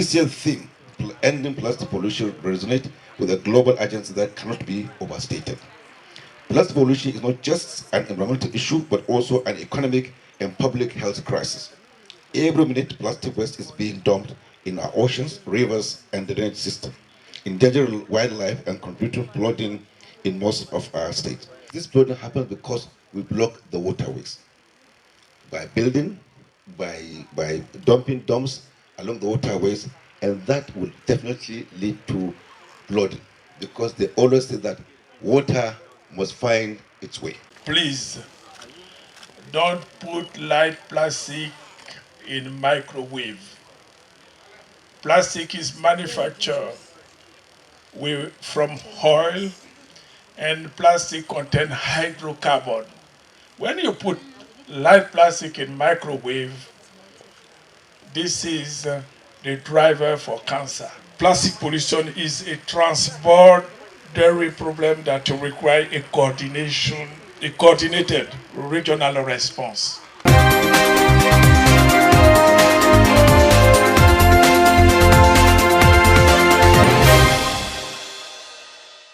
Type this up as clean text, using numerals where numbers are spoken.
This year's theme, ending plastic pollution, resonates with a global agenda that cannot be overstated. Plastic pollution is not just an environmental issue, but also an economic and public health crisis. Every minute, plastic waste is being dumped in our oceans, rivers, and the drainage system, endangering wildlife and contributing to flooding in most of our states. This flooding happens because we block the waterways by building, by dumping dumps along the waterways, and that will definitely lead to flooding because they always say that water must find its way. Please don't put light plastic in microwave. Plastic is manufactured from oil, and plastic contains hydrocarbon. When you put light plastic in microwave, this is the driver for cancer. Plastic pollution is a transborder problem that requires a coordinated regional response.